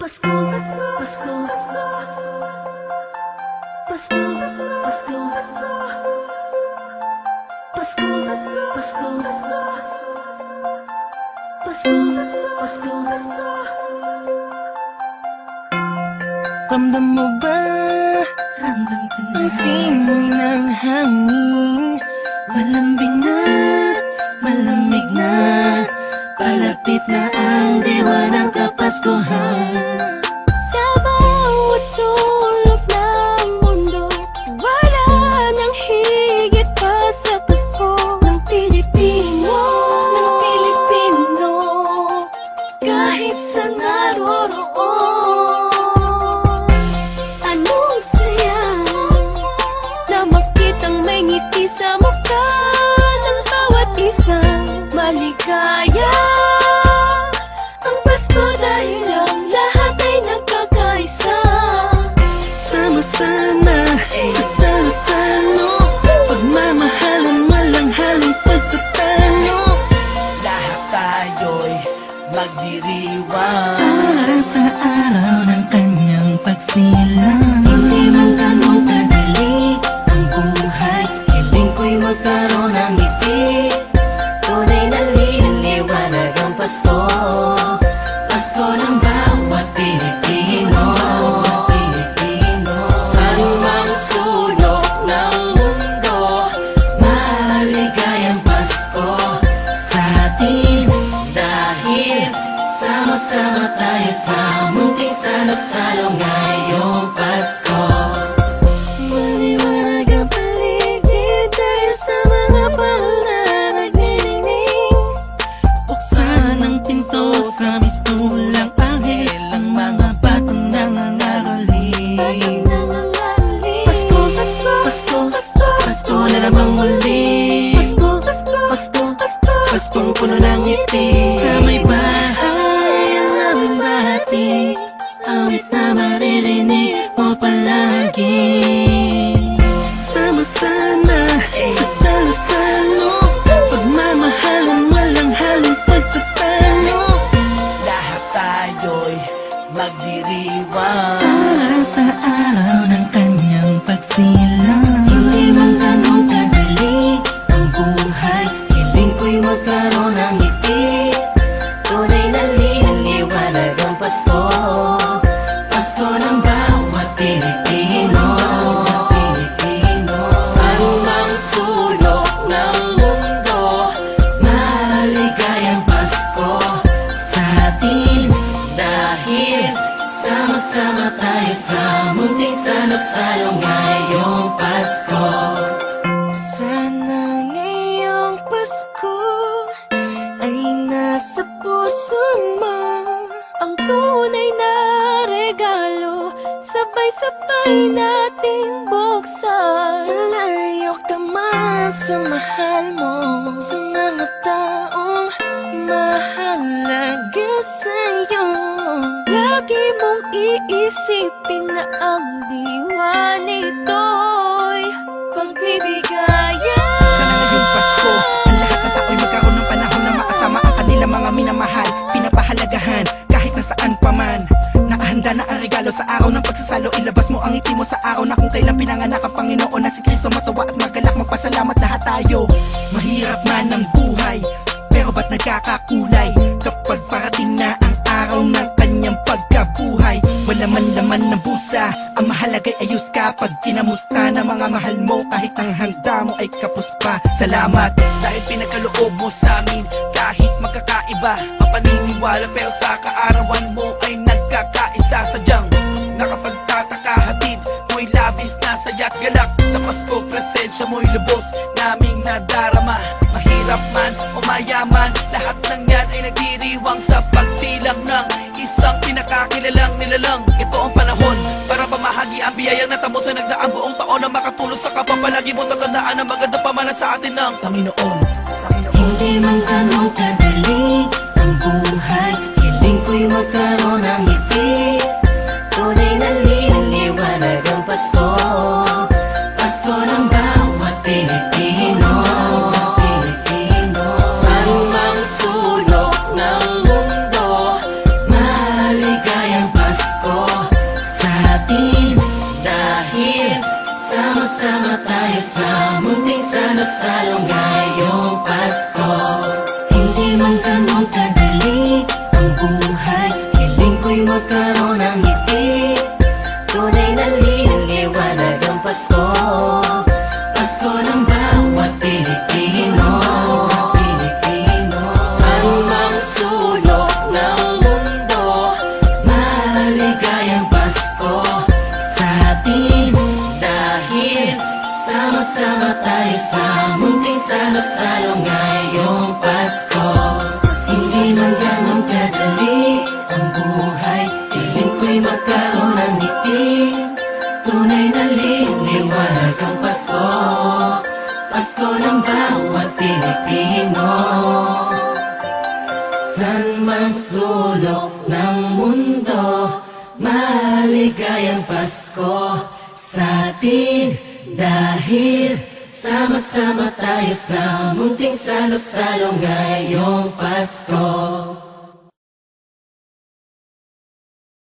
Pasko, Pasko, Pasko, Pasko, Pasko, Pasko, Pasko, Pasko, Pasko, Pasko, Pasko, Pasko. Ramdam mo ba? Ramdam ko na ang simoy ng hangin. Malambing na, malamig na, palapit na ang diwa ng Kapaskuhan. Sa bawat sulok ng mundo, wala nang higit pa sa Pasko ng Pilipino, ng Pilipino. Kahit sa naroroon, anong saya na makitang may ngiti sa mukha ng bawat isang maligaya. Ang Pasko dahil ang lahat ay nagkakaisa. Sama-sama sa salo-salo, pagmamahalan walang halong pagtatalo. Lahat tayo'y magdiriwang Para sa araw ng kanyang pagsilang. Hindi man ganun kadali ang buhay, hiling ko'y magkaroon ng ngiti. Tunay na liwanag ang Pasko, Pasko ng bawat Pilipino. Saan mang sulok ng mundo, Maligayang Pasko sa atin, dahil sama-sama tayo sa munting salo-salo ngayong Pasko. Maliwanag ang paligid dahil sa mga pangararagnining. Buksan ang pinto sa mistulang anghel, ang mga batang nangangaroling. Pasko, Pasko, Pasko, Pasko, Pasko na namang muli. Pasko, Pasko, Pasko, Pasko, Paskong puno ng ngiti. Sa may bahay ang aming bahati, awit na maririnig mo palagi. Sama-sama sa salo-salo, pagmamahalan walang halong pagtatalo. lahat tayo'y magdiriwang Para sa araw ng kanyang pagsilang. Hindi man ganun kadali ang buhay, hiling ko'y magkaroon ng ngiti. Tunay na liwanag ang Pasko, Pasko ng bawat Pilipino. Saan mang sulok ng mundo, Maligayang Pasko sa atin, dahil sama-sama tayo sa munting salo-salo ngayong Pasko. Sana ngayong Pasko ay nasa puso mo Ang tunay na regalo, sabay-sabay nating buksan. Malayo ka man sa mahal mo, sa mga taong mahalaga sa'yo. Lagi mong iisipin na ang diwa nito'y pagbibigayan. sana ngayong Pasko ang lahat ng tao'y magkaroon ng panahon na makasama ang kanilang mga minamahal, pinapahalagahan kahit nasaan pa man. Nakahanda na ang regalo sa araw ng pagsasalo, ilabas mo ang ngiti mo sa araw na kung kailan pinanganak ang Panginoon na si Kristo. Matawa at magalak, magpasalamat lahat tayo. Mahirap man ang buhay, pero ba't nagkakakulay kapag parating na ang araw ng kanyang pagkabuhay? Wala man laman ng busa, ang mahalaga'y ayos ka. Pag kinamusta na mga mahal mo, kahit ang handa mo ay kapos pa. Salamat dahil pinagkaloob mo sa amin, kahit magkakaiba ang paniniwala, pero sa kaarawan mo ay nagkakaisa. Sadyang nakapagtataka, hatid mo'y labis na saya't galak. Sa Pasko, presensya mo'y lubos naming nadarama. Mahirap man o mayaman, lahat ng yan ay nagdiriwang sa pagsilang ng isang pinakakilalang nilalang. Ito ang panahon para pamahagi ang biyayang natamo sa nagdaang buong taon, na makatulong sa kapwa. Palagi mo tatandaan ang maganda pamana sa atin ng Panginoon. Hindi man ganun kadali ang buhay, hiling ko'y magkaroon ng ngiti. Tunay na liwanag ang Pasko, Pasko ng bawat Pilipino. Saan mang sulok ng mundo, Maligayang Pasko ko'y magkaroon ng ngiti. Tunay na liwanag ang Pasko, Pasko ng bawat Pilipino. Saan mang sulok ng mundo, maligayang Pasko sa atin. Dahil sama-sama tayo sa munting salo-salo ngayong Pasko. Hindi man ganun kadali ang buhay, piling ko'y magkaroon ng ngiti. Tunay na liwanag ang Pasko, Pasko ng bawat Pilipino. San mang sulok ng mundo, maligayang Pasko sa atin. Dahil sama-sama tayo sa munting salo-salo ngayong Pasko.